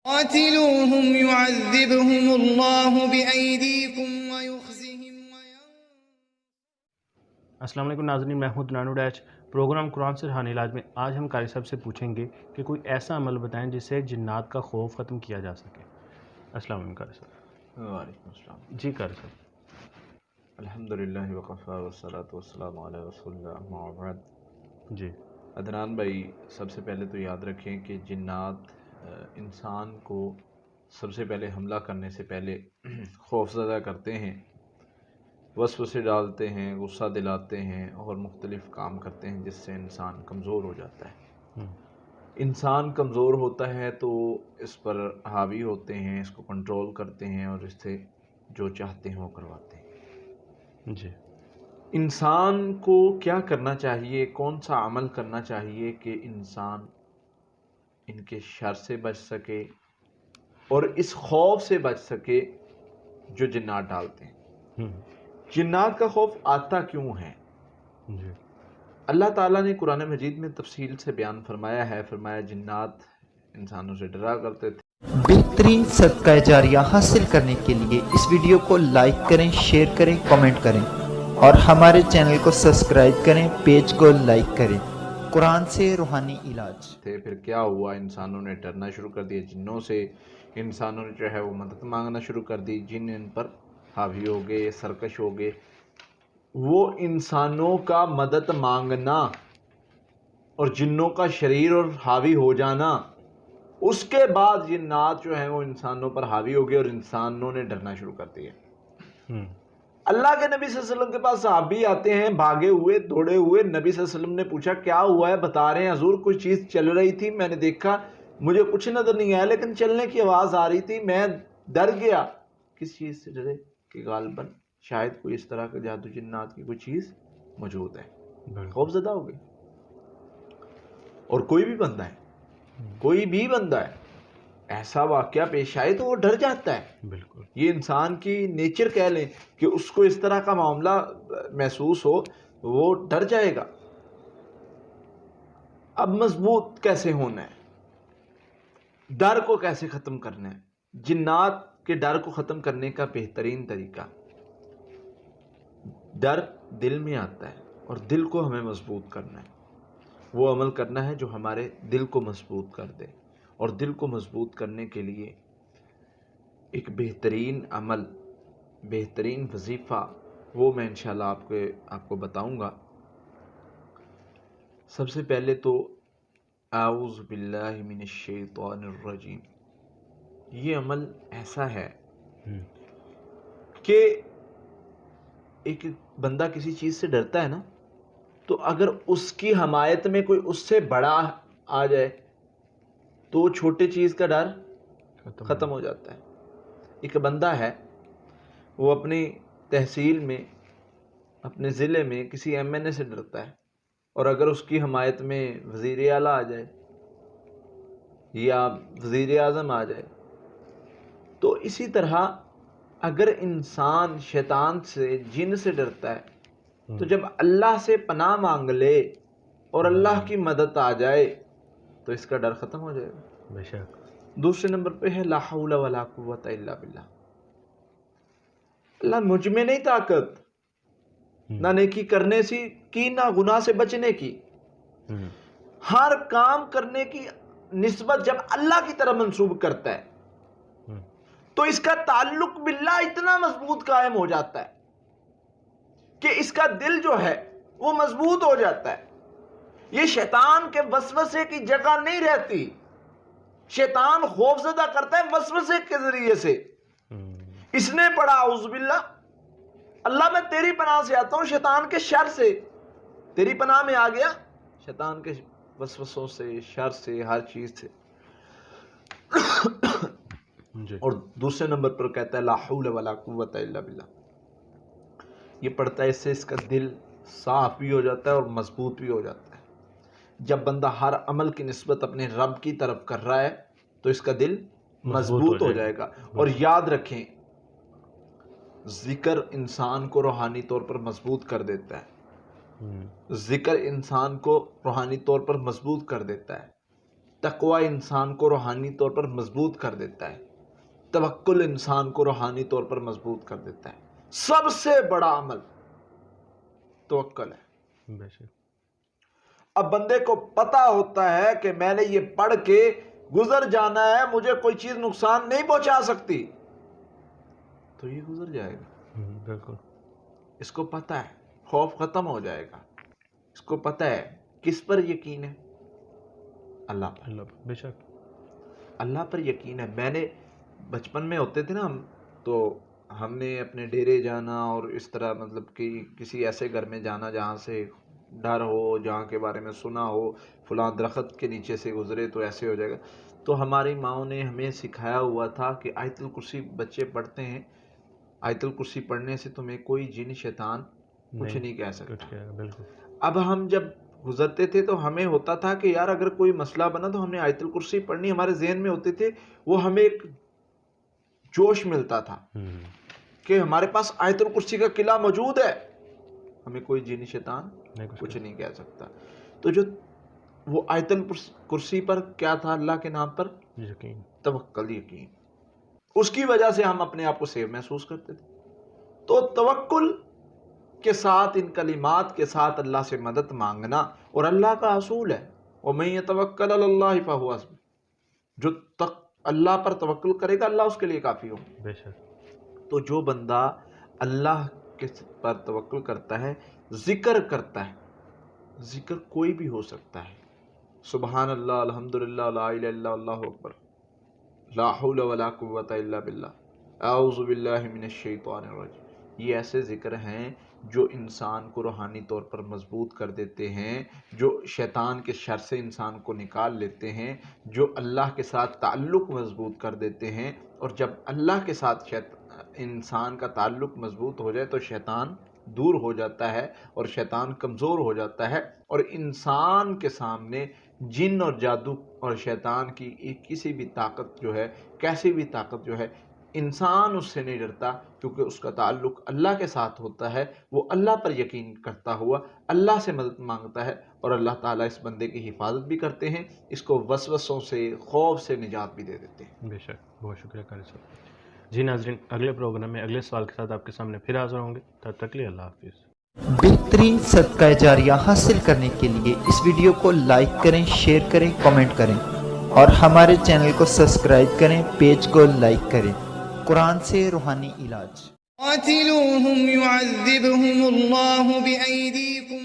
قاتلوهم يعذبهم الله بأيديكم ويخزهم السلام علیکم ناظرین، میں ہوں دنانو ڈیچ۔ پروگرام قرآن سے روحانی علاج میں آج ہم قاری صاحب سے پوچھیں گے کہ کوئی ایسا عمل بتائیں جس سے جنات کا خوف ختم کیا جا سکے۔ السلام علیکم قاری صاحب۔ وعلیکم السلام جی قاری صاحب۔ الحمدللہ وقفا والصلاة والسلام علی رسول اللہ اما بعد۔ جی عدنان بھائی، سب سے پہلے تو یاد رکھیں کہ جنات انسان کو سب سے پہلے حملہ کرنے سے پہلے خوف زدہ کرتے ہیں، وسوسے ڈالتے ہیں، غصہ دلاتے ہیں اور مختلف کام کرتے ہیں جس سے انسان کمزور ہو جاتا ہے۔ انسان کمزور ہوتا ہے تو اس پر حاوی ہوتے ہیں، اس کو کنٹرول کرتے ہیں اور اس سے جو چاہتے ہیں وہ کرواتے ہیں۔ جی انسان کو کیا کرنا چاہیے، کون سا عمل کرنا چاہیے کہ انسان ان کے شر سے بچ سکے اور اس خوف سے بچ سکے جو جنات ڈالتے ہیں۔ جنات کا خوف آتا کیوں ہے؟ جی اللہ تعالیٰ نے قرآن مجید میں تفصیل سے بیان فرمایا ہے، فرمایا جنات انسانوں سے ڈرا کرتے تھے۔ بہترین صدقہ جاریہ حاصل کرنے کے لیے اس ویڈیو کو لائک کریں، شیئر کریں، کمنٹ کریں اور ہمارے چینل کو سبسکرائب کریں، پیج کو لائک کریں۔ قرآن سے روحانی علاج۔ پھر کیا ہوا؟ انسانوں نے ڈرنا شروع کر دیا جنوں سے، انسانوں نے جو ہے وہ مدد مانگنا شروع کر دی، جن ان پر حاوی ہو گئے، سرکش ہو گئے۔ وہ انسانوں کا مدد مانگنا اور جنوں کا شریر اور حاوی ہو جانا، اس کے بعد جنات جو ہیں وہ انسانوں پر حاوی ہو گئے اور انسانوں نے ڈرنا شروع کر دیا۔ اللہ کے نبی صلی اللہ علیہ وسلم کے پاس صحابی آتے ہیں، بھاگے ہوئے، دوڑے ہوئے۔ نبی صلی اللہ علیہ وسلم نے پوچھا کیا ہوا ہے؟ بتا رہے ہیں حضور کوئی چیز چل رہی تھی، میں نے دیکھا، مجھے کچھ نظر نہیں آیا لیکن چلنے کی آواز آ رہی تھی، میں ڈر گیا۔ کس چیز سے ڈرے؟ کہ غالباً شاید کوئی اس طرح کا جادو جنات کی کوئی چیز موجود ہے، خوف زدہ ہو گئے۔ اور کوئی بھی بندہ ہے ایسا واقعہ پیش آئے تو وہ ڈر جاتا ہے۔ بالکل، یہ انسان کی نیچر کہہ لیں کہ اس کو اس طرح کا معاملہ محسوس ہو، وہ ڈر جائے گا۔ اب مضبوط کیسے ہونا ہے؟ ڈر کو کیسے ختم کرنا ہے؟ جنات کے ڈر کو ختم کرنے کا بہترین طریقہ، ڈر دل میں آتا ہے اور دل کو ہمیں مضبوط کرنا ہے۔ وہ عمل کرنا ہے جو ہمارے دل کو مضبوط کر دے، اور دل کو مضبوط کرنے کے لیے ایک بہترین عمل، بہترین وظیفہ، وہ میں انشاءاللہ آپ کو بتاؤں گا۔ سب سے پہلے تو اعوذ باللہ من الشیطان الرجیم۔ یہ عمل ایسا ہے کہ ایک بندہ کسی چیز سے ڈرتا ہے نا، تو اگر اس کی حمایت میں کوئی اس سے بڑا آ جائے تو چھوٹے چیز کا ڈر ختم ہو جاتا ہے۔ ایک بندہ ہے، وہ اپنی تحصیل میں، اپنے ضلع میں کسی ایم این اے سے ڈرتا ہے، اور اگر اس کی حمایت میں وزیر اعلیٰ آ جائے یا وزیر اعظم آ جائے، تو اسی طرح اگر انسان شیطان سے، جن سے ڈرتا ہے، تو جب اللہ سے پناہ مانگ لے اور اللہ کی مدد آ جائے تو اس کا ڈر ختم ہو جائے گا۔ بے شک۔ دوسرے نمبر پہ ہے لا حول ولا قوت الا باللہ۔ اللہ مجھ میں نہیں طاقت، نہ نیکی کرنے کی، نہ گناہ سے بچنے کی۔ ہر کام کرنے کی نسبت جب اللہ کی طرف منسوب کرتا ہے تو اس کا تعلق باللہ اتنا مضبوط قائم ہو جاتا ہے کہ اس کا دل جو ہے وہ مضبوط ہو جاتا ہے۔ یہ شیطان کے وسوسے کی جگہ نہیں رہتی۔ شیطان خوف زدہ کرتا ہے وسوسے کے ذریعے سے۔ اس نے پڑھا اعوذ باللہ، اللہ میں تیری پناہ سے آتا ہوں شیطان کے شر سے، تیری پناہ میں آ گیا شیطان کے وسوسوں سے، شر سے، ہر چیز سے۔ اور دوسرے نمبر پر کہتا ہے لا حول ولا قوت الا باللہ۔ یہ پڑھتا ہے، اس سے اس کا دل صاف بھی ہو جاتا ہے اور مضبوط بھی ہو جاتا ہے۔ جب بندہ ہر عمل کی نسبت اپنے رب کی طرف کر رہا ہے تو اس کا دل مضبوط ہو جائے گا۔ اور یاد رکھیں، ذکر انسان کو روحانی طور پر مضبوط کر دیتا ہے۔ ذکر انسان کو روحانی طور پر مضبوط کر دیتا ہے۔ تقوی انسان کو روحانی طور پر مضبوط کر دیتا ہے، توکل انسان کو روحانی طور پر مضبوط کر دیتا ہے۔ سب سے بڑا عمل توکل ہے۔ بے شک۔ اب بندے کو پتا ہوتا ہے کہ میں نے یہ پڑھ کے گزر جانا ہے، مجھے کوئی چیز نقصان نہیں پہنچا سکتی، تو یہ گزر جائے گا۔ بالکل۔ اس کو پتا ہے، خوف ختم ہو جائے گا۔ اس کو پتا ہے کس پر یقین ہے؟ اللہ پر۔ اللہ پر، بے شک۔ اللہ پر یقین ہے۔ میں نے بچپن میں ہوتے تھے نا ہم، تو ہم نے اپنے ڈیرے جانا اور اس طرح مطلب کہ کسی ایسے گھر میں جانا جہاں سے ڈر ہو، جہاں کے بارے میں سنا ہو، فلاں درخت کے نیچے سے گزرے تو ایسے ہو جائے گا، تو ہماری ماؤں نے ہمیں سکھایا ہوا تھا کہ آیت الکرسی بچے پڑھتے ہیں، آیت الکرسی پڑھنے سے تمہیں کوئی جن شیطان کچھ نہیں کہہ سکتا۔ بالکل۔ اب ہم جب گزرتے تھے تو ہمیں ہوتا تھا کہ یار اگر کوئی مسئلہ بنا تو ہم نے آیت الکرسی پڑھنی، ہمارے ذہن میں ہوتے تھے، وہ ہمیں ایک جوش ملتا تھا کہ ہمارے پاس آیت الکرسی کا قلعہ موجود ہے، ہمیں کوئی جن شیطان کچھ نہیں کہہ سکتا۔ تو جو وہ آیت الکرسی پر کیا تھا؟ اللہ کے نام پر یقین، توکل، یقین۔ اس کی وجہ سے ہم اپنے آپ کو سیف محسوس کرتے تھے۔ تو توکل کے ساتھ، ان کلمات کے ساتھ اللہ سے مدد مانگنا، اور اللہ کا اصول ہے وَمَن يَتَوَكَّلْ عَلَى اللَّهِ فَهُوَ حَسْبُهُ، جو اللہ پر توکل کرے گا اللہ اس کے لیے کافی ہو۔ بے شک۔ تو جو بندہ اللہ کے پر توکل کرتا ہے، ذکر کرتا ہے، ذکر کوئی بھی ہو سکتا ہے، سبحان اللہ، الحمدللہ، لا الہ الا اللہ، اللہ اکبر، لا حول ولا قوت الا باللہ، اعوذ باللہ من الشیطان الرجیم، یہ ایسے ذکر ہیں جو انسان کو روحانی طور پر مضبوط کر دیتے ہیں، جو شیطان کے شر سے انسان کو نکال لیتے ہیں، جو اللہ کے ساتھ تعلق مضبوط کر دیتے ہیں۔ اور جب اللہ کے ساتھ انسان کا تعلق مضبوط ہو جائے تو شیطان دور ہو جاتا ہے اور شیطان کمزور ہو جاتا ہے، اور انسان کے سامنے جن اور جادو اور شیطان کی کسی بھی طاقت جو ہے، کیسی بھی طاقت جو ہے، انسان اس سے نہیں ڈرتا، کیونکہ اس کا تعلق اللہ کے ساتھ ہوتا ہے۔ وہ اللہ پر یقین کرتا ہوا اللہ سے مدد مانگتا ہے، اور اللہ تعالیٰ اس بندے کی حفاظت بھی کرتے ہیں، اس کو وسوسوں سے، خوف سے نجات بھی دے دیتے ہیں۔ بے شک، بہت شکریہ قاری صاحب۔ جی ناظرین، اگلے پروگرام میں اگلے سوال کے ساتھ آپ کے سامنے پھر حاضر ہوں گے، تب تک لیے اللہ حافظ۔ بہترین صدقہ جاریہ حاصل کرنے کے لیے اس ویڈیو کو لائک کریں، شیئر کریں، کمنٹ کریں، اور ہمارے چینل کو سبسکرائب کریں، پیج کو لائک کریں۔ قرآن سے روحانی علاج۔ قاتلوهم يعذبهم الله بأيديكم